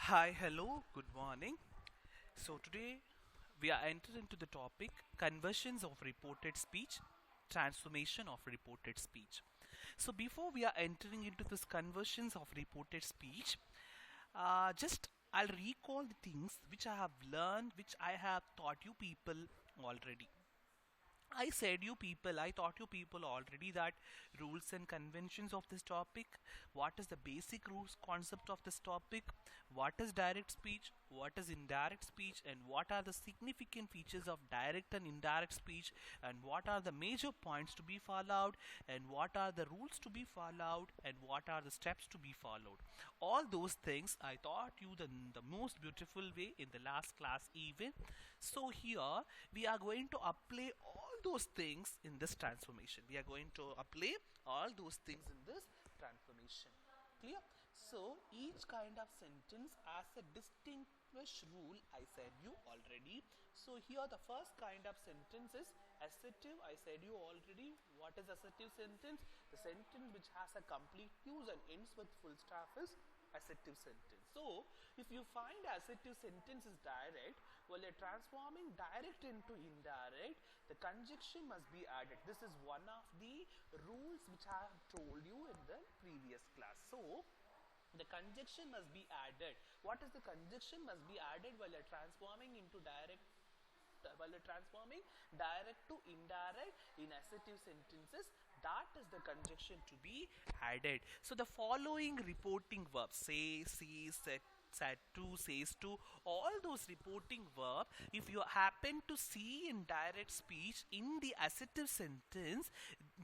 Hi, hello, good morning. So today we are entered into the topic conversions of reported speech, transformation of reported speech. So before we are entering into this conversions of reported speech, just I'll recall the things which I have learned, which I have taught you people already. I taught you people already that rules and conventions of this topic, what is the basic rules concept of this topic, what is direct speech, what is indirect speech, and what are the significant features of direct and indirect speech, and what are the major points to be followed, and what are the rules to be followed, and what are the steps to be followed. All those things I taught you the most beautiful way in the last class even. So here we are going to apply all those things in this transformation. We are going to apply all those things in this transformation. Clear? So each kind of sentence has a distinguished rule, I said you already. So here the first kind of sentence is assertive. I said you already. What is assertive sentence? The sentence which has a complete use and ends with full stop is assertive sentence. So if you find assertive sentence is direct, while you're transforming direct into indirect, the conjunction must be added. This is one of the rules which I have told you in the previous class. So the conjunction must be added. What is the conjunction must be added while you're transforming into direct, while you're transforming direct to indirect in assertive sentences? That is the conjunction to be added. So the following reporting verbs, say, see, said to, says to, all those reporting verb, if you happen to see in direct speech in the assertive sentence,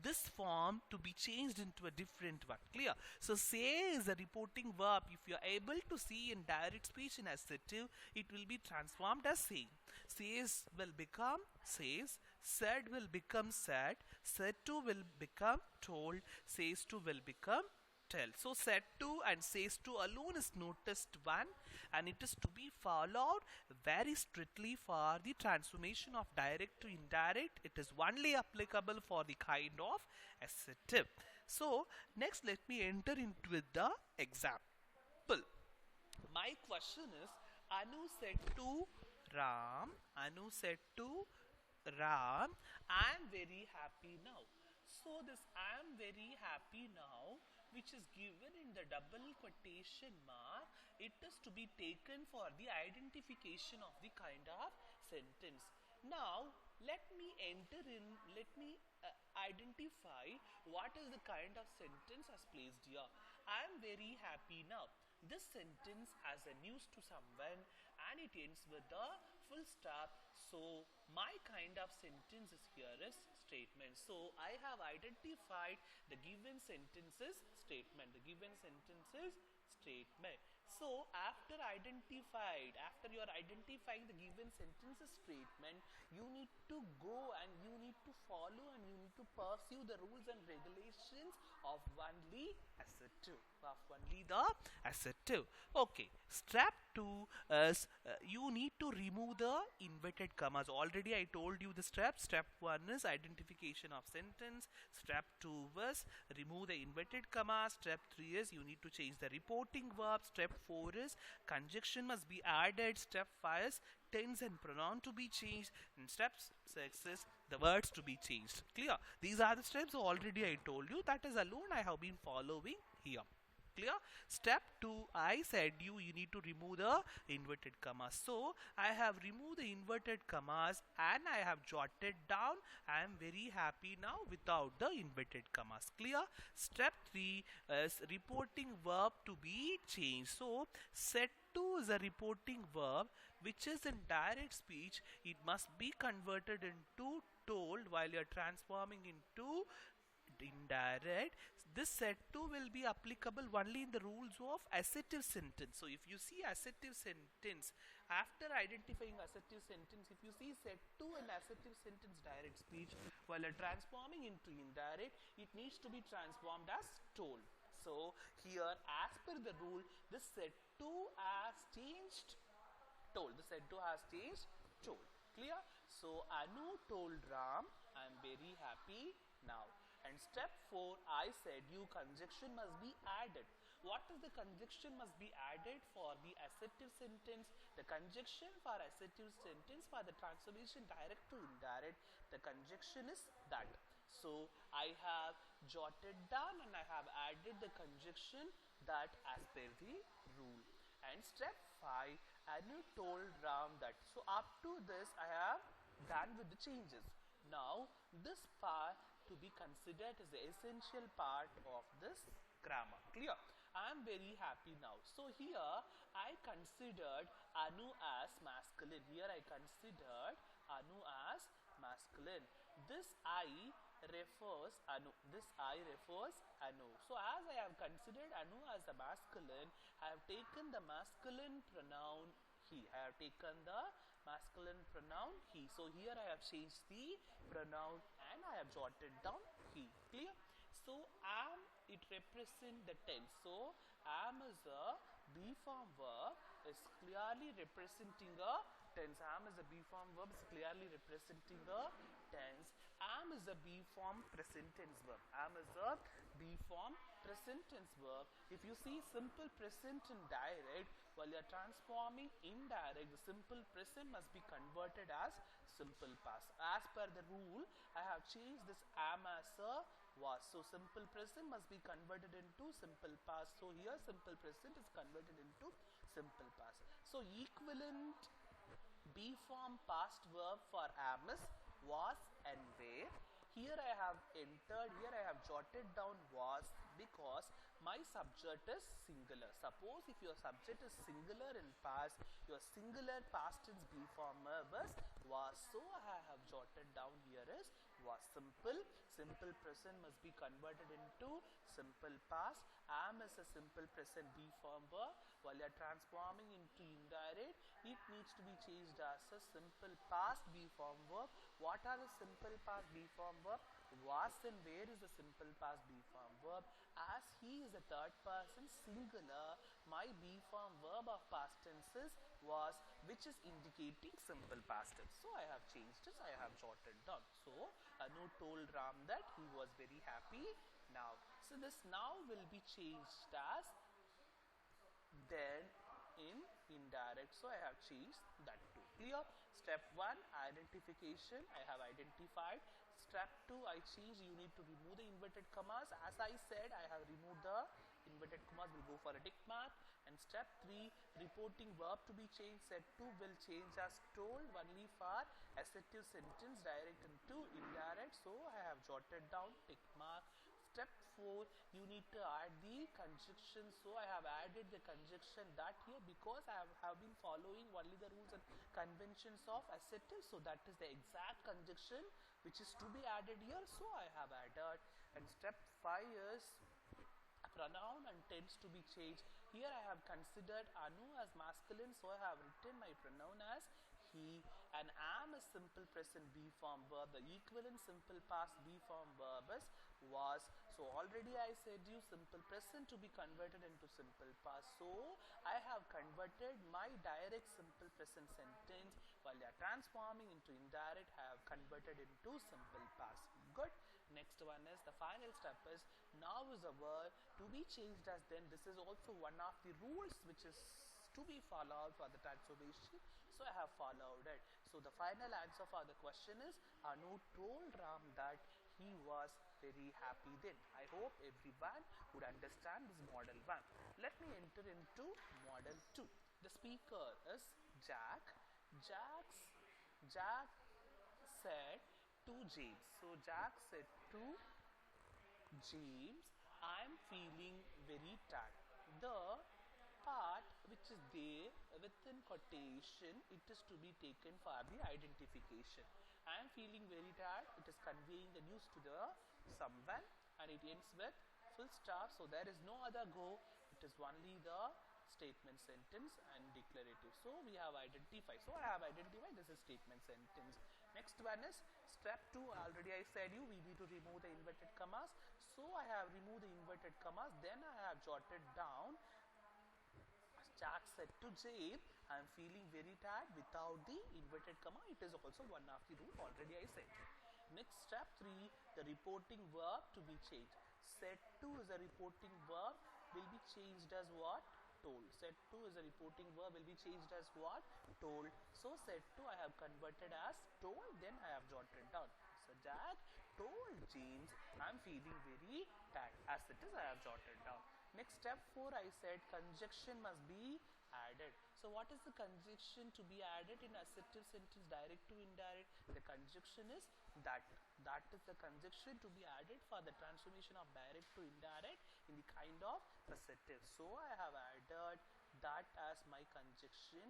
this form to be changed into a different one. Clear? So say is a reporting verb. If you are able to see in direct speech in assertive, it will be transformed as saying. Says will become says, said will become said, said to will become told, says to will become tell. So said to and says to alone is noticed one, and it is to be followed very strictly for the transformation of direct to indirect. It is only applicable for the kind of assertive. So next let me enter into the example. My question is, Anu said to Ram, Anu said to Ram, I am very happy now. So this I am very happy now, which is given in the double quotation mark, it is to be taken for the identification of the kind of sentence. Now let me enter in, let me identify what is the kind of sentence as placed here. I am very happy now. This sentence has a news to someone and it ends with a full stop. So my kind of sentence is here is statement. So I have identified the given sentences statement. The given sentences statement. So after you are identifying the given sentences statement, you need to go and you need to follow and you need to pursue the rules and regulations of only assertive. Of only the assertive. Okay. Step 2 is you need to remove the inverted commas. Already I told you the steps. Step 1 is identification of sentence. Step 2 was remove the inverted commas. Step 3 is you need to change the reporting verb. Step 4 is conjunction must be added. Step 5 is tense and pronoun to be changed, and step 6 is the words to be changed. Clear? These are the steps already I told you. That is alone I have been following here. Clear? Step 2, I said you need to remove the inverted commas. So I have removed the inverted commas and I have jotted down I am very happy now without the inverted commas. Clear? Step 3 is reporting verb to be changed. So said to is a reporting verb which is in direct speech. It must be converted into told while you are transforming into indirect. This set to will be applicable only in the rules of assertive sentence. So if you see assertive sentence, after identifying assertive sentence, if you see set to an assertive sentence direct speech, while transforming into indirect, it needs to be transformed as told. So here as per the rule, this set to has changed told. The set to has changed told. Clear? So Anu told Ram, I am very happy now. And step 4, I said you conjunction must be added. What is the conjunction must be added for the assertive sentence? The conjunction for assertive sentence for the transformation direct to indirect, the conjunction is that. So I have jotted down and I have added the conjunction that as per the rule. And step 5, Anu told Ram that. So up to this I have done with the changes. Now this part to be considered as the essential part of this grammar. Clear? I am very happy now. So here I considered Anu as masculine. Here I considered Anu as masculine. This I refers Anu. This I refers Anu. So as I have considered Anu as a masculine, I have taken the masculine pronoun he. I have taken the masculine pronoun he. So here I have changed the pronoun and I have jotted down he. Clear? So am, it represents the tense. So am is a B form verb, is clearly representing a tense. Am is a B form verb, is clearly representing a tense. Am is a B form present tense verb. Am is a B form present tense verb. If you see simple present and direct, while you are transforming indirect, the simple present must be converted as simple past. As per the rule, I have changed this am as a was. So simple present must be converted into simple past. So here simple present is converted into simple past. So equivalent B form past verb for am is was and were. Here I have entered, here I have jotted down was because my subject is singular. Suppose if your subject is singular in past, your singular past tense B form verb is was. So I have jotted down here is was. Simple present must be converted into simple past. Am is a simple present B form verb. While you are transforming into indirect, it needs to be changed as a simple past B form verb. What are the simple past B form verb? Was and where is the simple past B form verb? As he is a third person singular, my B form verb of past tense is was, which is indicating simple past tense. So I have changed this, I have jotted down. So Anu told Ram that he was very happy now. So this now will be changed as then in indirect. So I have changed that too. Clear? Step 1, identification. I have identified. Step 2, I change. You need to remove the inverted commas. As I said, I have removed the inverted commas. Will go for a tick mark. And step 3, reporting verb to be changed. Step 2 will change as told only for assertive sentence direct into indirect. So I have jotted down tick mark. Step 4, you need to add the conjunction. So I have added the conjunction that here because I have been following only the rules and conventions of assertive. So that is the exact conjunction which is to be added here. So I have added. And step 5 is pronoun and tense to be changed. Here I have considered Anu as masculine. So I have written my pronoun as he, and am is simple present B form verb. The equivalent simple past B form verb is was. So already I said you simple present to be converted into simple past. So I have converted my direct simple present sentence while they are transforming into indirect. I have converted into simple past. Good. Next one is the final step is now is a word to be changed as then. This is also one of the rules which is to be followed for the transformation. So I have followed it. So the final answer for the question is Anu told Ram that he was very happy then. I hope everyone would understand this model 1. Let me enter into model 2. The speaker is Jack. Jack said to James. So Jack said to James, I am feeling very tired. The part which is there within quotation, it is to be taken for the identification. I am feeling very tired. It is conveying the news to the someone and it ends with full stop. So there is no other go. It is only the statement sentence and declarative. So we have identified. So I have identified this is statement sentence. Next one is step 2. Already I said you we need to remove the inverted commas. So I have removed the inverted commas. Then I have jotted down Jack said to James, I am feeling very tired without the inverted comma. It is also one of the rule already I said. Next step 3, the reporting verb to be changed. Said to is a reporting verb. will be changed as what? Told. Set to is a reporting verb, will be changed as what? Told. So set to I have converted as told, then I have jotted down. So Jack told James, I'm feeling very tired. As it is, I have jotted down. Next step 4, I said conjunction must be added. So what is the conjunction to be added in assertive sentence, direct to indirect? The conjunction is that. That is the conjunction to be added for the transformation of direct to indirect in the kind of assertive. So I have added that as my conjunction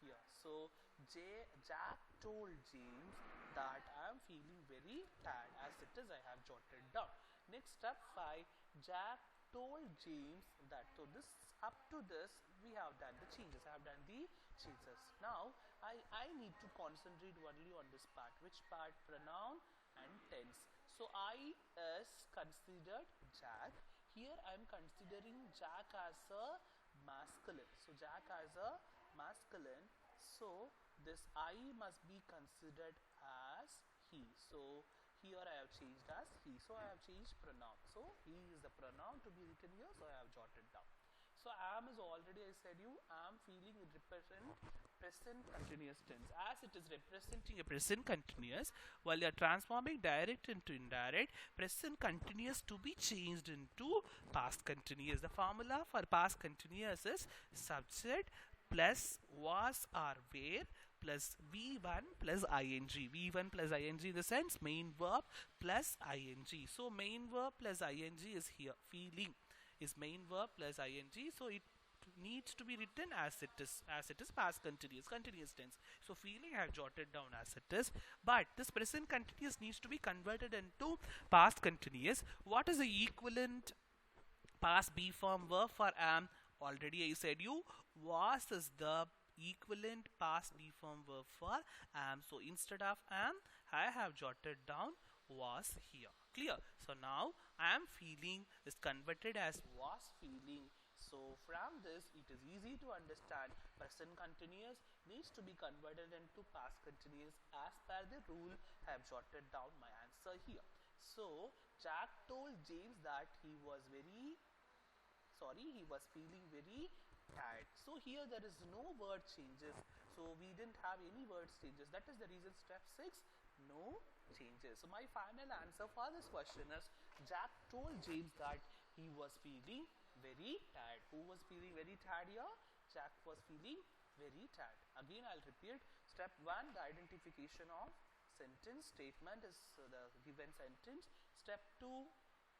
here. So Jack told James that I am feeling very tired. As it is, I have jotted down. Next step 5, Jack told James that. So this up to this we have done the changes. I have done the changes. Now I need to concentrate only on this part. Which part? Pronoun and tense. So I is considered Jack. Here I am considering Jack as a masculine. So Jack as a masculine. So this I must be considered as he. So here I have changed as he. So I have changed pronoun. So he is the pronoun to be written here. So I have jotted down. So am is already, I said you, am feeling it represent present continuous tense. As it is representing a present continuous, while you are transforming direct into indirect, present continuous to be changed into past continuous. The formula for past continuous is subject plus was or were plus V1 plus ing. V1 plus ing in the sense main verb plus ing. So main verb plus ing is here. Feeling is main verb plus ing. So it needs to be written as it is past continuous tense. So feeling I have jotted down as it is, but this present continuous needs to be converted into past continuous. What is the equivalent past B form verb for am? Already I said you, was is the equivalent past B form verb for am. So instead of am, I have jotted down was here. Clear? So now I am feeling is converted as was feeling. So from this it is easy to understand present continuous needs to be converted into past continuous as per the rule. I have jotted down my answer here. So Jack told James that he was feeling very tired. So here there is no word changes. So we didn't have any word changes. That is the reason step 6, no changes. So my final answer for this question is Jack told James that he was feeling very tired. Who was feeling very tired here? Jack was feeling very tired. Again I'll repeat. Step 1, the identification of sentence. Statement is the given sentence. Step 2,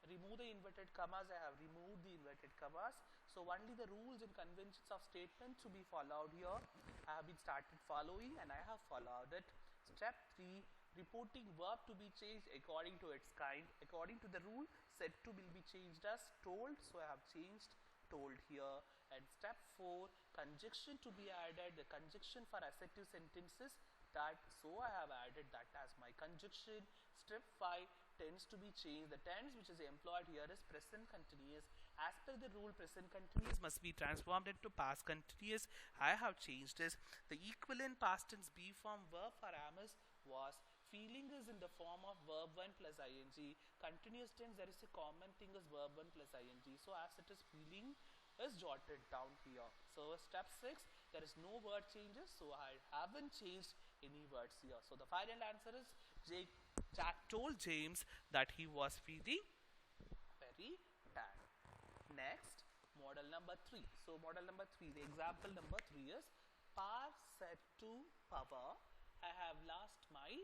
remove the inverted commas. I have removed the inverted commas. So only the rules and conventions of statement to be followed here. I have been started following and I have followed it. Step 3, reporting verb to be changed according to its kind. According to the rule, said to will be changed as told. So I have changed told here. And step 4, conjunction to be added. The conjunction for assertive sentences, that, so I have added that as my conjunction. Step 5, tense to be changed. The tense which is employed here is present continuous. As per the rule, present continuous must be transformed into past continuous. I have changed this. The equivalent past tense B form verb for am is was. Feeling is in the form of verb 1 plus ing. Continuous tense, there is a common thing is verb 1 plus ing. So as it is, feeling is jotted down here. So step 6, there is no word changes. So I haven't changed any words here. So the final answer is Jack told James that he was feeling very tired. Next, model number 3. So model number 3, the example number 3 is Par said to Power, I have lost my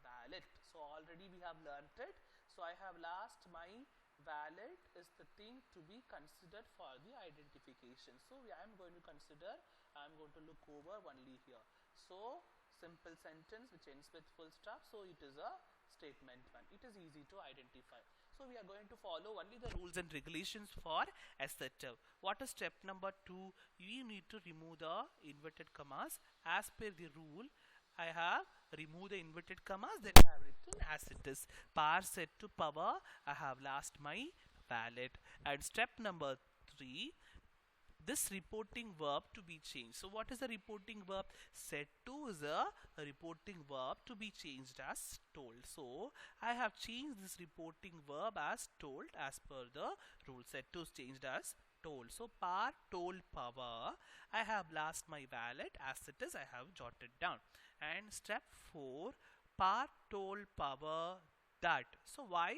wallet. So already we have learnt it. So I have lost my wallet is the thing to be considered for the identification. So I am going to consider, I am going to look over only here. So simple sentence which ends with full stop. So it is a statement 1. It is easy to identify. So we are going to follow only the rules and regulations for assertive. What is step number 2? You need to remove the inverted commas. As per the rule, I have removed the inverted commas, then I have written as it is. Par said to Power, I have lost my wallet. And step number 3, this reporting verb to be changed. So what is the reporting verb? Said to is a reporting verb to be changed as told. So I have changed this reporting verb as told as per the rule. Said to is changed as told. So par told power, I have lost my wallet. As it is, I have jotted down. And step 4, par told power that. So why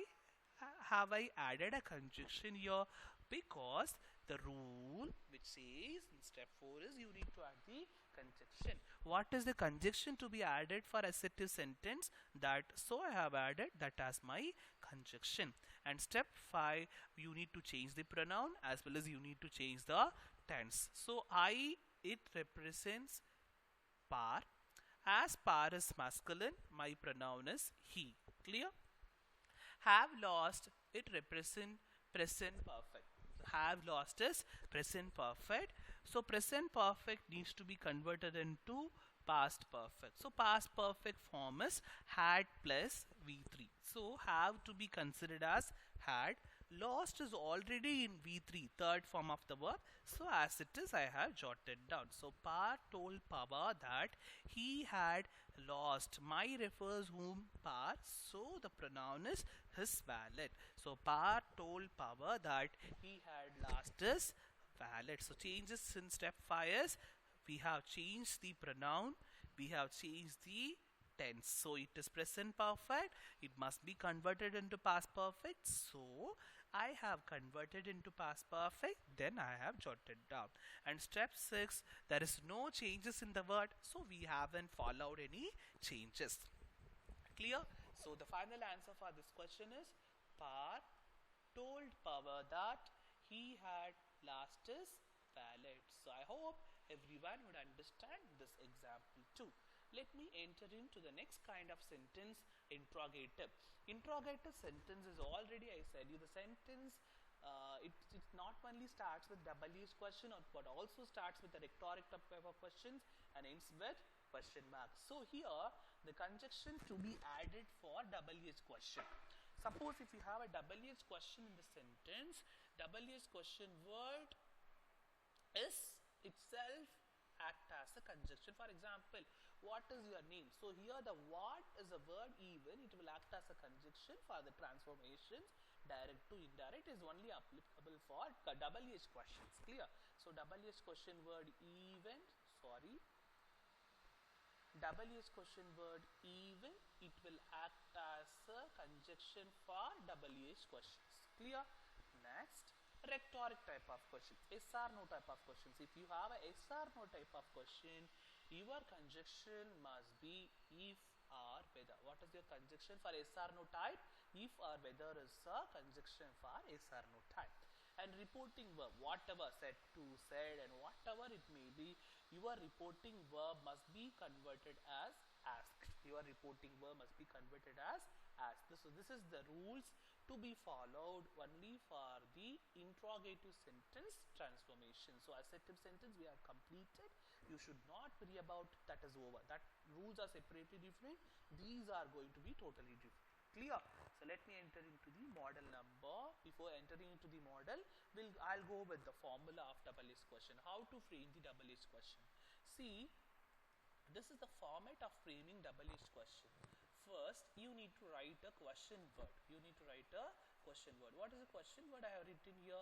have I added a conjunction here? Because the rule which says in step 4 is you need to add the conjunction. What is the conjunction to be added for assertive sentence? That. So I have added that as my conjunction. And step 5, you need to change the pronoun as well as you need to change the tense. So I, it represents par. As par is masculine, my pronoun is he. Clear? Have lost, it represent present perfect. Have lost is present perfect. So present perfect needs to be converted into past perfect. So past perfect form is had plus V3. So have to be considered as had. Lost is already in V3, third form of the verb. So as it is, I have jotted down. So Pa told Papa that he had lost. My refers whom Pa. So the pronoun is his wallet. So Pa told Papa that he had lost his wallet. So changes in step 5 is we have changed the pronoun, we have changed the tense. So it is present perfect, it must be converted into past perfect. So I have converted into past perfect, then I have jotted down. And step 6, there is no changes in the word, so we haven't followed any changes. Clear? So the final answer for this question is Par told Power that he had lost his wallet. So I hope everyone would understand this example too. Let me enter into the next kind of sentence, interrogative. Interrogative sentence is already, I said you, the sentence it not only starts with WH question but also starts with the rhetoric type of questions and ends with question marks. So here the conjunction to be added for WH question. Suppose if you have a WH question in the sentence, WH question word is itself act as a conjunction. For example, what is your name? So here the what is a word even, it will act as a conjunction for the transformations direct to indirect is only applicable for WH questions. Clear? So WH question word even, WH question word even, it will act as a conjunction for WH questions. Clear? Next, rhetoric type of question, yes or no type of questions. If you have a yes or no type of question, your conjunction must be if or whether. What is your conjunction for yes or no type? If or whether is a conjunction for yes or no type. And reporting verb, whatever, said to, said, and whatever it may be, your reporting verb must be converted as asked. Your reporting verb must be converted as asked. So this is the rules to be followed only for the interrogative sentence transformation. So assertive sentence we have completed. You should not worry about that is over. That rules are separately different. These are going to be totally different. Clear? So let me enter into the model number. Before entering into the model, I'll go with the formula of WH question. How to frame the WH question. See, this is the format of framing WH question. First, you need to write a question word. You need to write a question word. What is a question word? I have written here.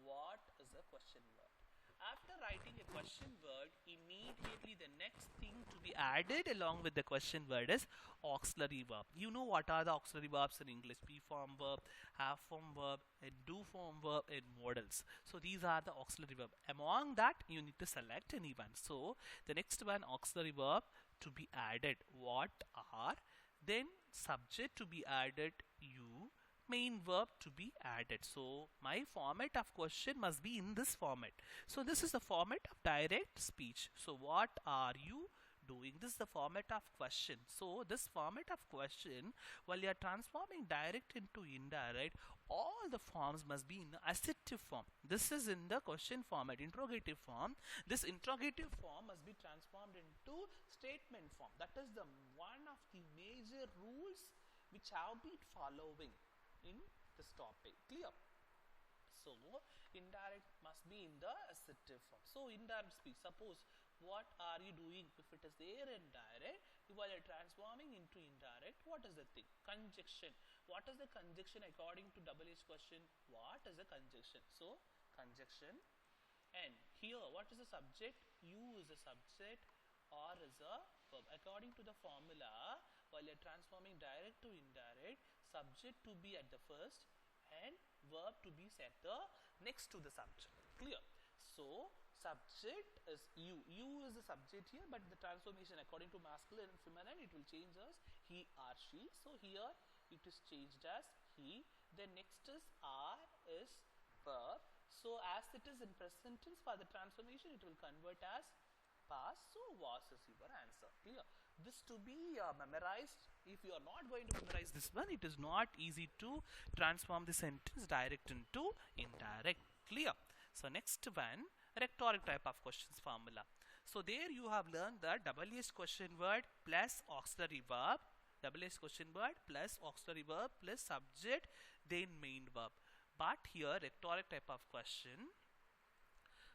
What is a question word? After writing a question word, immediately the next thing to be added along with the question word is auxiliary verb. You know what are the auxiliary verbs in English? Be form verb, have form verb, and do form verb, and modals. So these are the auxiliary verb. Among that, you need to select any one. So the next one, auxiliary verb to be added. What are? Then subject to be added, you, main verb to be added. So my format of question must be in this format. So this is the format of direct speech. So what are you doing? This is the format of question. So this format of question, while you are transforming direct into indirect, all the forms must be in the assertive form. This is in the question format, interrogative form. This interrogative form must be transformed into statement form. That is the one of the major rules which have been following in this topic. Clear? So indirect must be in the assertive form. So indirect speech, suppose what are you doing? If it is there in direct, while you are transforming into indirect, what is the thing? Conjunction. What is the conjunction according to WH question? What is the conjunction? So conjunction. And here, what is the subject? You is a subject, or is a verb. According to the formula, while you're transforming direct to indirect, subject to be at the first and verb to be set the next to the subject. Clear? So, subject is you. You is the subject here, but the transformation according to masculine and feminine, it will change as he or she. So, here it is changed as he. Then next is are is verb. So as it is in present tense, for the transformation it will convert as past. So was is your answer. Clear? This to be memorized. If you are not going to memorize this one, it is not easy to transform the sentence direct into indirect. Clear? So next one, rhetoric type of questions formula. So there you have learned the WH question word plus auxiliary verb, WH question word plus auxiliary verb plus subject, then main verb. But here, rhetoric type of question,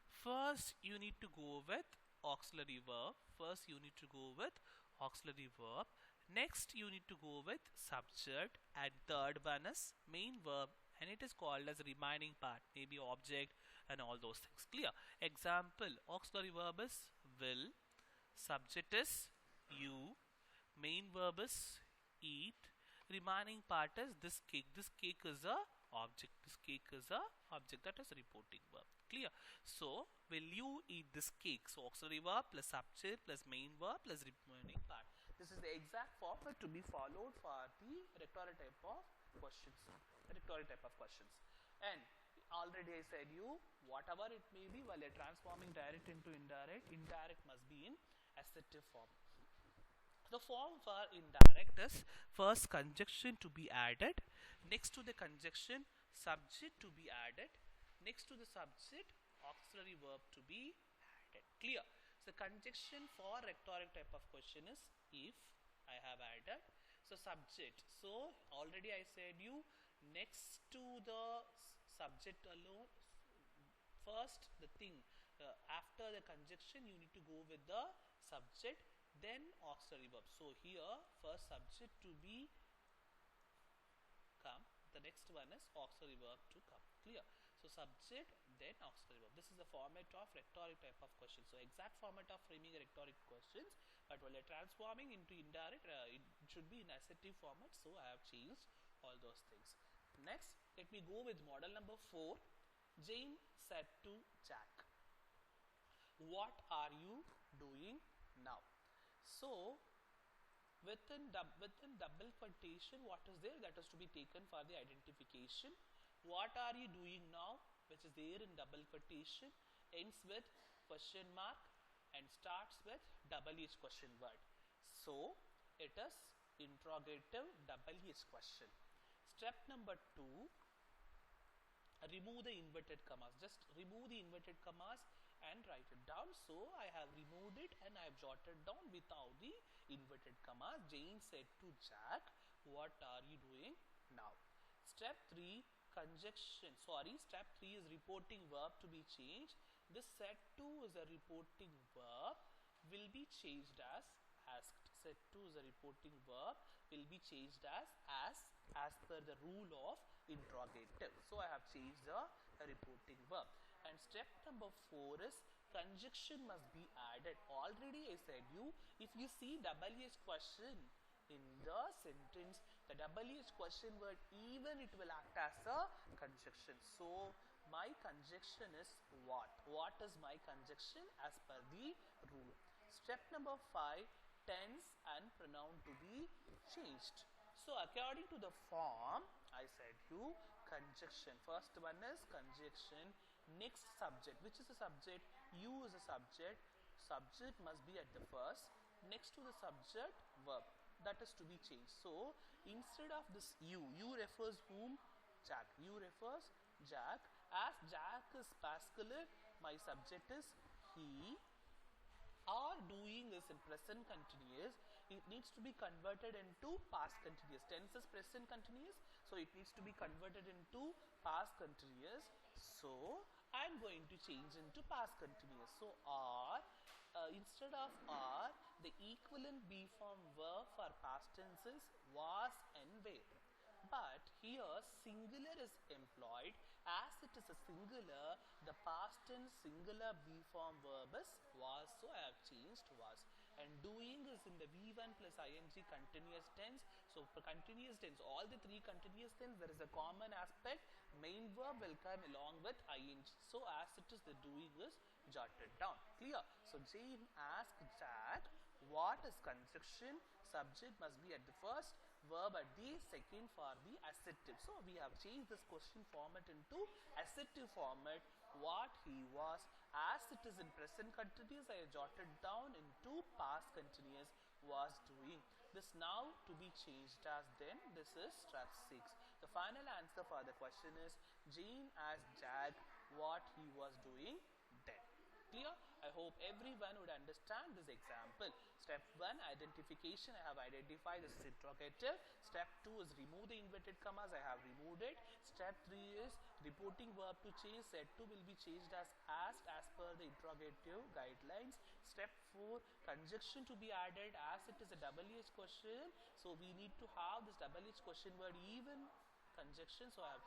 first you need to go with auxiliary verb. First you need to go with auxiliary verb. Next you need to go with subject, and third one is main verb, and it is called as remaining part, maybe object and all those things. Clear? Example, auxiliary verb is will, subject is you, main verb is eat, remaining part is this cake. This cake is a object. This cake is a object, that is a reporting verb. Clear? So will you eat this cake? So auxiliary verb plus subject plus main verb plus remaining part. This is the exact format to be followed for the rhetoric type of questions. Rhetoric type of questions. And already I said you, whatever it may be, while you're transforming direct into indirect, indirect must be in assertive form. The form for indirect is first conjunction to be added, next to the conjunction subject to be added, next to the subject auxiliary verb to be added. Clear? So conjunction for rhetoric type of question is if I have added. So subject. So already I said you, next to the subject alone, first the thing after the conjunction you need to go with the subject, then auxiliary verb. So here first subject to be come, the next one is auxiliary verb to come. Clear? So subject, then auxiliary verb. This is the format of rhetoric type of questions. So exact format of framing a rhetoric questions, but while you're transforming into indirect, it should be in assertive format. So I have changed all those things. Next, let me go with model number 4. Jane said to Jack, "What are you doing now?" So within double quotation, what is there? That is to be taken for the identification. What are you doing now, which is there in double quotation, ends with question mark and starts with double H question word. So it is interrogative double H question. Step number 2, remove the inverted commas. Just remove the inverted commas and write it down. So I have removed it and I have jotted down without the inverted commas. Jane said to Jack, "What are you doing now?" Step 3, conjunction. Step 3 is reporting verb to be changed. This said to is a reporting verb, will be changed as asked. Said to is a reporting verb, will be changed as per the rule of interrogative. So I have changed the reporting verb. And step number 4 is conjunction must be added. Already I said you, if you see WH question in the sentence, the WH question word, even it will act as a conjunction. So my conjunction is what? What is my conjunction as per the rule? Step number 5, tense and pronoun to be changed. So according to the form, I said you, conjunction. First one is conjunction. Next subject. Which is the subject? You is a subject. Subject must be at the first. Next to the subject, verb. That is to be changed. So instead of this you refers whom? Jack. You refers Jack. As Jack is masculine, my subject is he. Are doing is in present continuous. It needs to be converted into past continuous. Tense is present continuous, so it needs to be converted into past continuous. So I am going to change into past continuous. So are, instead of are, the equivalent be form verb for past tense is was and were. But here singular is employed. As it is a singular, the past tense singular be form verb is was, so I have changed was. And doing is in the V1 plus ing continuous tense. So for continuous tense, all the three continuous tense, there is a common aspect. Main verb will come along with ing. So as it is, the doing is jotted down. Clear? So Jane asked Jack, what is conjunction? Subject must be at the first, verb at the second for the assertive. So we have changed this question format into assertive format. What he was, as it is in present continuous, I jotted down into past continuous, was doing. This now to be changed as then. This is step 6. The final answer for the question is Jane asked Jack what he was doing then. Clear? I hope everyone would understand this example. Step 1, identification. I have identified this is interrogative. Step 2 is remove the inverted commas. I have removed it. Step 3 is reporting verb to change. Set 2 will be changed as asked as per the interrogative guidelines. Step 4, conjunction to be added as it is a double H question. So we need to have this double H question word even conjunction. So I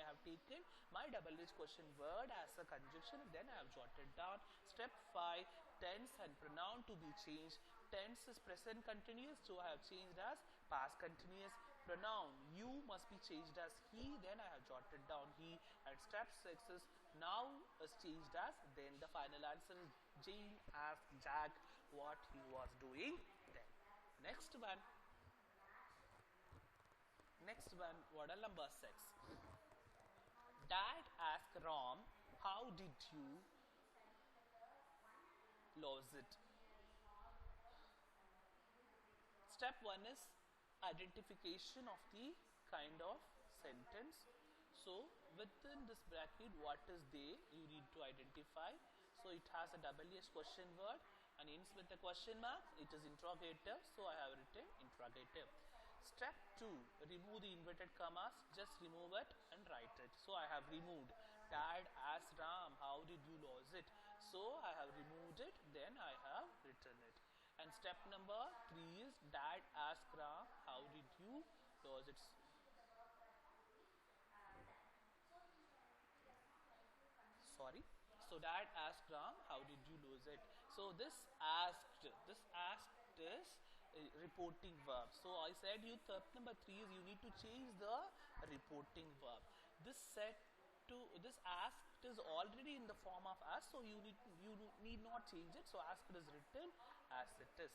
have taken my double H question word as a conjunction, then I have jotted down. Step 5, tense and pronoun to be changed. Tense is present continuous, so I have changed as past continuous. Pronoun you must be changed as he, then I have jotted down he. And step 6 is now is changed as then. The final answer is Jane asked Jack what he was doing then. Next one. Next one, model number 6. Dad asked Ram, how did you lose it? Step 1 is identification of the kind of sentence. So within this bracket, what is they, you need to identify. So it has a double S question word and ends with a question mark. It is interrogative, so I have written interrogative. Step 2, remove the inverted commas. Just remove it and write it. So I have removed. Dad asked Ram, how did you lose it? So I have removed it, then I have written it. And step number 3 is Dad asked Ram, how did you lose it? Sorry. So Dad asked Ram, how did you lose it? So this asked is reporting verb. So I said you step number 3 is you need to change the reporting verb. This set to this asked is already in the form of ask, so you need not change it. So asked is written as it is.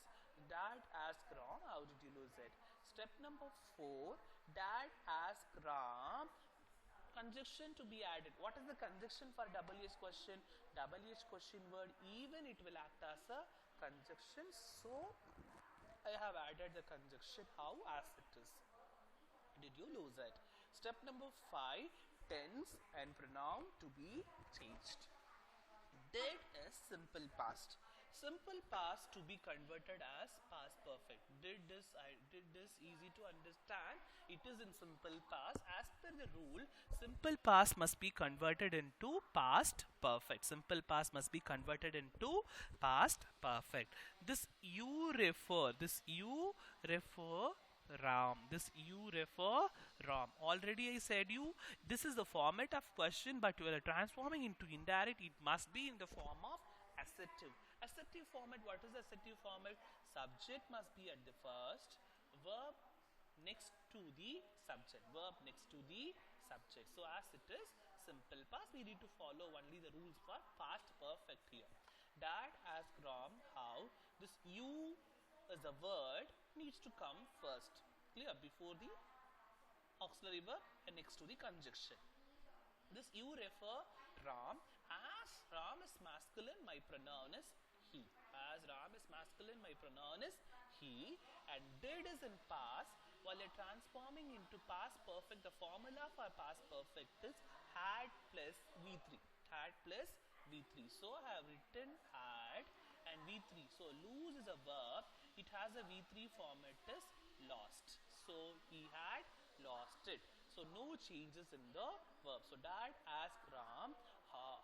Dad asked Ram, how did you lose it? Step number 4, Dad asked Ram, conjunction to be added. What is the conjunction for double H question? Double H question word even it will act as a conjunction. So I have added the conjunction how as it is. Did you lose it? Step number 5, tense and pronoun to be changed. Did is simple past. Simple past to be converted as past perfect. Did this easy to understand. It is in simple past. As per the rule, simple past must be converted into past perfect. Simple past must be converted into past perfect. This you refer Ram. This you refer Ram. Already I said you this is the format of question, but you are transforming into indirect. It must be in the form of assertive. Assertive format. What is assertive format? Subject must be at the first, verb next to the subject. Verb next to the subject. So as it is simple past, we need to follow only the rules for past perfect here. Dad asked Ram how. This you as a word needs to come first. Clear? Before the auxiliary verb and next to the conjunction. This you refer Ram. As Ram is masculine, my pronoun is he. As Ram is masculine, my pronoun is he. And did is in past. While you're transforming into past perfect, the formula for past perfect is had plus V3. Had plus V3. So I have written had and V3. So lose is a verb. It has a V3 format is lost. So he had lost it. So no changes in the verb. So Dad asked Ram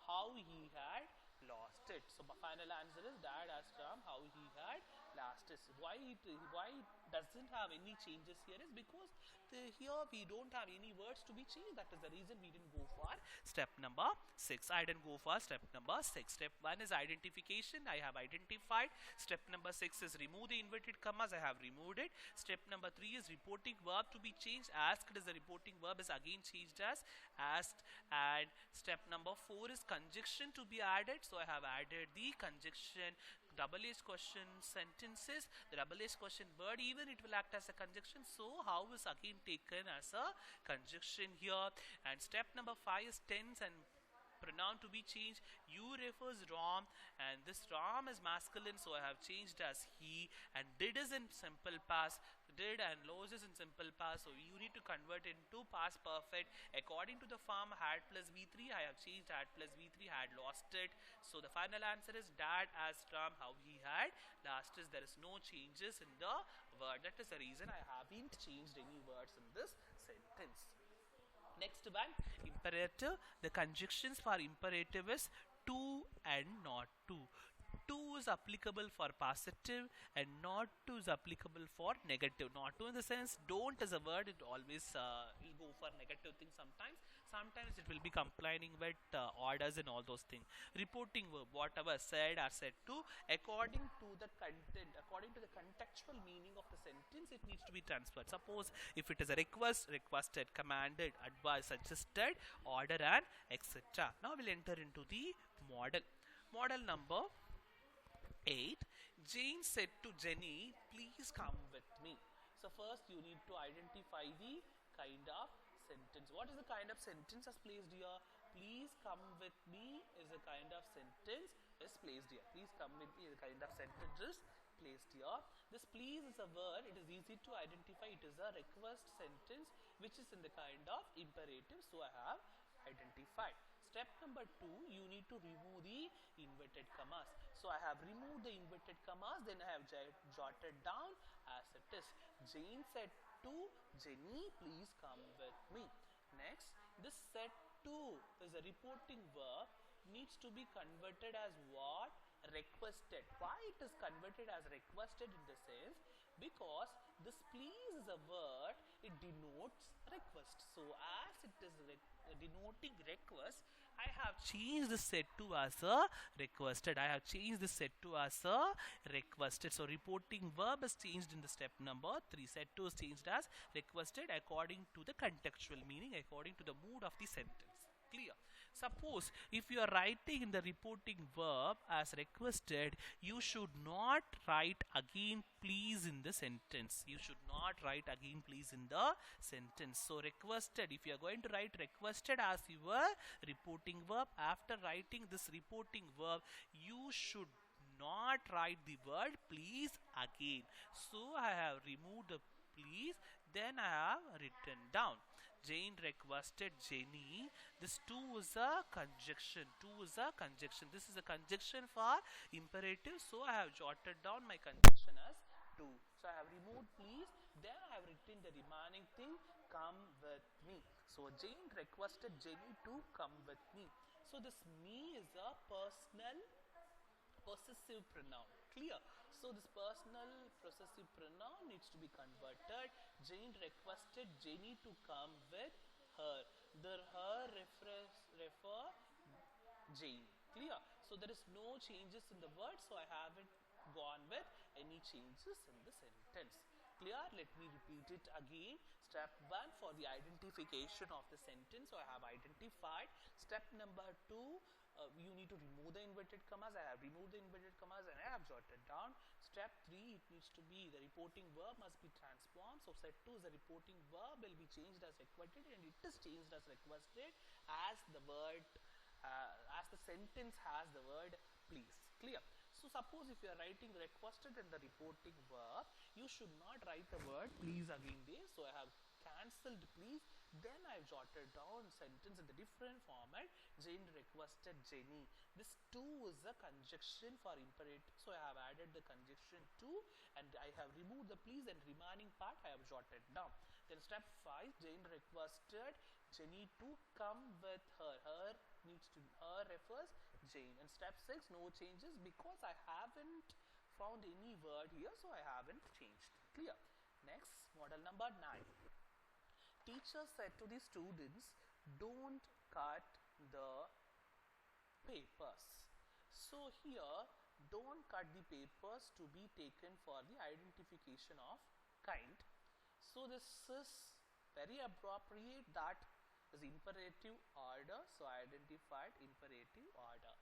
how he had lost it. So my final answer is Dad asked Ram how he had Last is why it doesn't have any changes here is because here we don't have any words to be changed. That is the reason we didn't go for step number 6. I didn't go for step number 6. Step 1 is identification. I have identified. Step number 6 is remove the inverted commas. I have removed it. Step number 3 is reporting verb to be changed. Asked is the reporting verb is again changed as asked. And step number 4 is conjunction to be added. So I have added the conjunction. Double H question sentences, the double H question word, even it will act as a conjunction. So how is again taken as a conjunction here. And step number 5 is tense and pronoun to be changed. You refers Ram, and this Ram is masculine, so I have changed as he. And did is in simple past. Did and lost is in simple past, so you need to convert into past perfect. According to the form had plus v3, I have changed had plus v3, had lost it. So the final answer is dad as Ram, how he had. Last is there is no changes in the word. That is the reason I haven't changed any words in this sentence. Next one, imperative. The conjunctions for imperative is to and not to. To is applicable for positive and not to is applicable for negative. Not to in the sense don't is a word, it always will go for negative things sometimes. Sometimes it will be complaining with orders and all those things. Reporting verb, whatever said or said to, according to the content, according to the contextual meaning of the sentence, it needs to be transferred. Suppose if it is a request, requested, commanded, advised, suggested, order and etc. Now we'll enter into the model. Model number 8. Jane said to Jenny, please come with me. So first you need to identify the kind of sentence. What is the kind of sentence as placed here? Please come with me is a kind of sentence is placed here. Please come with me is a kind of sentence is placed here. This please is a word. It is easy to identify. It is a request sentence which is in the kind of imperative. So I have identified. Step number 2, you need to remove the inverted commas. So I have removed the inverted commas, then I have jotted down as it is. Jane said to Jenny, please come with me. Next, this said to is a reporting verb, needs to be converted as what? Requested. Why it is converted as requested in the sense? Because this please is a word, it denotes request. So as it is denoting request, I have changed the set to as a requested. I have changed the set to as a requested. So reporting verb is changed in the step number 3. Set to is changed as requested according to the contextual meaning, according to the mood of the sentence. Clear? Suppose if you are writing in the reporting verb as requested, you should not write again please in the sentence. You should not write again please in the sentence. So requested, if you are going to write requested as your reporting verb, after writing this reporting verb, you should not write the word please again. So I have removed the please, then I have written down. Jane requested Jenny. This to is a conjunction. To is a conjunction. This is a conjunction for imperative. So I have jotted down my conjunction as to. So I have removed please. Then I have written the remaining thing. Come with me. So Jane requested Jenny to come with me. So this me is a personal possessive pronoun. Clear? So this personal possessive pronoun needs to be converted. Jane requested Jenny to come with her. The her refer Jane. Clear? So there is no changes in the word, so I haven't gone with any changes in the sentence. Clear? Let me repeat it again. Step 1 for the identification of the sentence. So I have identified. Step number 2, you need to remove the inverted commas. I have removed the inverted commas and I have jotted down. Step 3, it needs to be the reporting verb must be transformed. So set 2 is the reporting verb will be changed as requested, and it is changed as requested as the word as the sentence has the word please. Clear? So suppose if you are writing requested in the reporting verb, you should not write the word please again there. So I have cancelled please. Then I have jotted down sentence in the different format. Jane requested Jenny. This to is a conjunction for imperative. So I have added the conjunction to, and I have removed the please, and remaining part I have jotted down. Then step 5, Jane requested Jenny to come with her. Her needs to her refers Jane. And step 6, no changes because I haven't found any word here, so I haven't changed. Clear? Next, model number 9. Teacher said to the students, don't cut the papers. So here, don't cut the papers to be taken for the identification of kind. So this is very appropriate, that is imperative order. So I identified imperative order.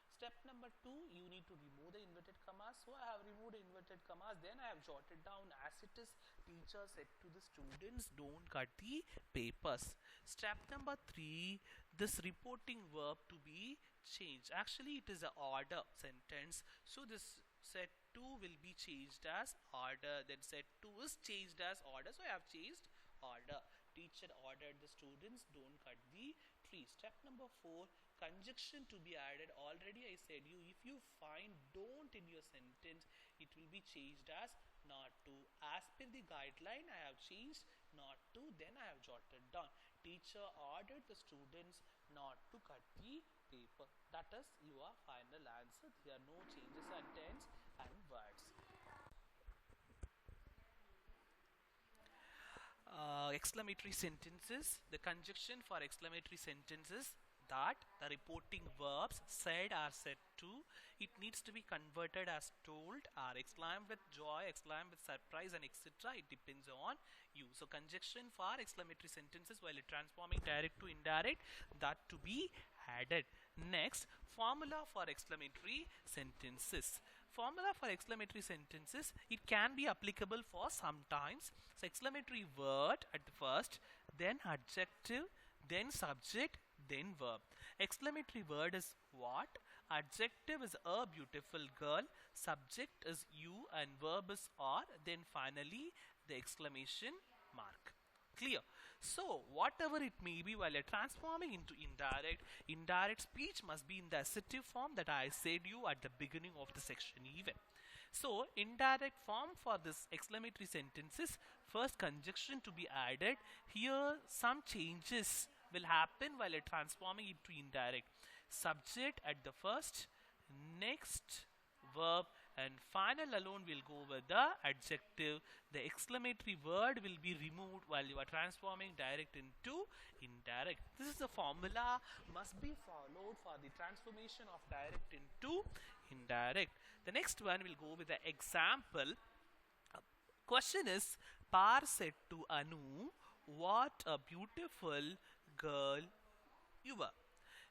Step number 2, you need to remove the inverted commas. So I have removed the inverted commas. Then I have jotted down as it is. Teacher said to the students, don't cut the papers. Step number 3, this reporting verb to be changed. Actually, it is a order sentence. So this set 2 will be changed as order. Then set 2 is changed as order. So I have changed order. Teacher ordered the students, don't cut the tree. Step number 4, conjunction to be added. Already I said you, if you find don't in your sentence, it will be changed as not to. As per the guideline, I have changed not to, then I have jotted down. Teacher ordered the students not to cut the paper. That is your final answer. There are no changes in tense and words. Exclamatory sentences. The conjunction for exclamatory sentences, that the reporting verbs said are said to, it needs to be converted as told, are exclaimed with joy, exclaimed with surprise, and etc. It depends on you. So conjunction for exclamatory sentences while transforming direct to indirect, that to be added. Next, formula for exclamatory sentences. Formula for exclamatory sentences, it can be applicable for sometimes. So exclamatory word at the first, then adjective, then subject, then verb. Exclamatory word is what? Adjective is a beautiful girl, subject is you, and verb is are, then finally the exclamation mark. Clear? So whatever it may be, while you're transforming into indirect speech must be in the assertive form that I said you at the beginning of the section even. So indirect form for this exclamatory sentences, first conjunction to be added. Here some changes will happen while you're transforming into indirect. Subject at the first, next verb, and final alone will go with the adjective. The exclamatory word will be removed while you are transforming direct into indirect. This is the formula must be followed for the transformation of direct into indirect. The next one will go with the example. Question is, Par said to Anu, what a beautiful girl you are.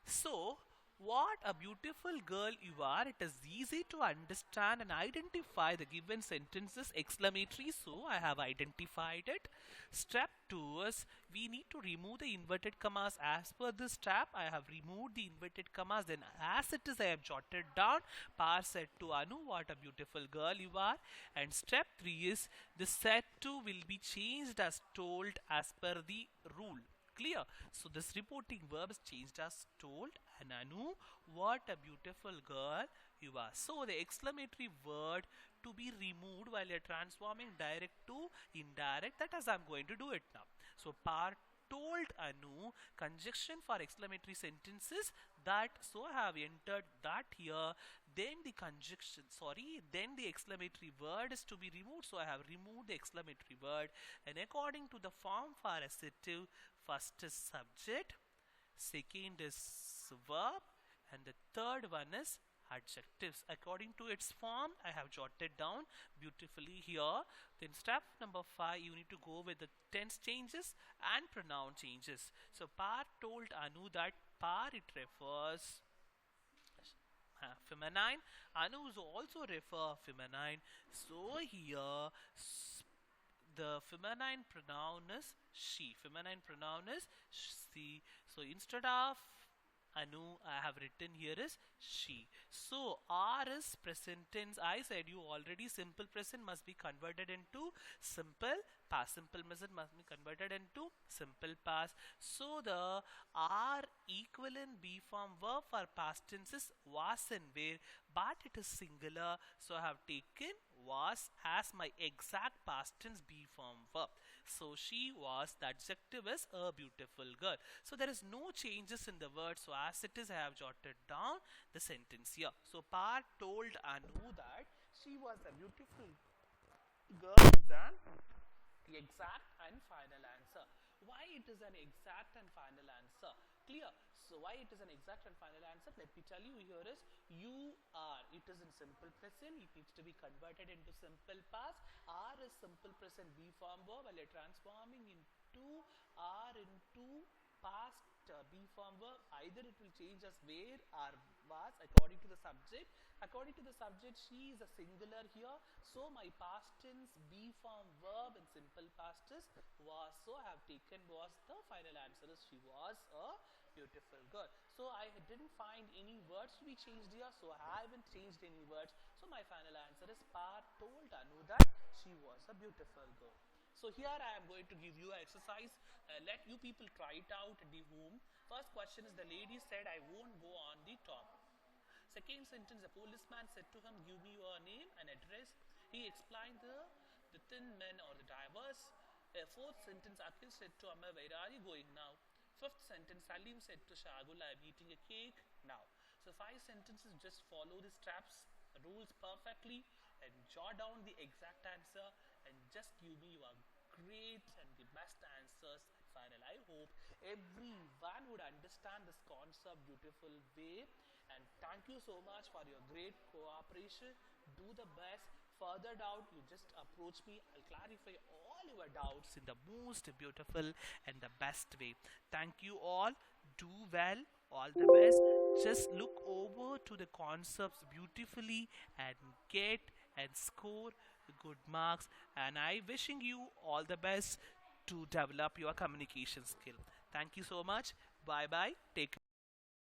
So what a beautiful girl you are, it is easy to understand and identify the given sentences exclamatory, so I have identified it. Step 2 is we need to remove the inverted commas. As per this step, I have removed the inverted commas, then as it is I have jotted down, Par said to Anu, what a beautiful girl you are. And step 3 is the set 2 will be changed as told as per the rule. Clear? So this reporting verb is changed as told, and Anu, what a beautiful girl you are. So the exclamatory word to be removed while you're transforming direct to indirect, that as I'm going to do it now. So Par told Anu, conjunction for exclamatory sentences, that, so I have entered that here. Then the conjunction, then the exclamatory word is to be removed, so I have removed the exclamatory word. And according to the form for assertive, first is subject, second is verb, and the third one is adjectives. According to its form, I have jotted down beautifully here. Then step number 5, you need to go with the tense changes and pronoun changes. So Par told Anu, that Par, it refers feminine, Anu is also refer feminine. So here the feminine pronoun is she. Feminine pronoun is she. So instead of Anu, I have written here is she. So R is present tense. I said you already, simple present must be converted into simple past. Simple present must be converted into simple past. So the R equivalent B form verb for past tense is was and were. but it is singular, so I have taken was as my exact past tense be form verb. So she was, the adjective is a beautiful girl. So there is no changes in the word, so as it is I have jotted down the sentence here. So Pa told Anu that she was a beautiful girl is an exact and final answer. Why it is an exact and final answer? Clear? So why it is an exact and final answer? Let me tell you, here is you are. It is in simple present. It needs to be converted into simple past. Are is simple present be form verb, while you're transforming into are into past be form verb. Either it will change as where or was according to the subject. According to the subject, she is a singular here. So my past tense be form verb in simple past is was. So I have taken was. The final answer is she was a beautiful girl. So I didn't find any words to be changed here. So I haven't changed any words. So my final answer is Pa told Anu that she was a beautiful girl. So here I am going to give you an exercise. Let you people try it out at the home. First question is, the lady said I won't go on the top. Second sentence, a policeman said to him, give me your name and address. He explained the thin men or the drivers. Fourth sentence, Akhil said to Amma, where are you going now? Fifth sentence, Salim said to Shagul, I am eating a cake now. So five sentences, just follow the straps rules perfectly and jot down the exact answer and just give me your great and the best answers at final. I hope everyone would understand this concept beautiful way, and thank you so much for your great cooperation. Do the best. Further doubt, you just approach me. I'll clarify all your doubts in the most beautiful and the best way. Thank you all. Do well. All the best. Just look over to the concepts beautifully and get and score good marks. And I wishing you all the best to develop your communication skill. Thank you so much. Bye bye. Take care.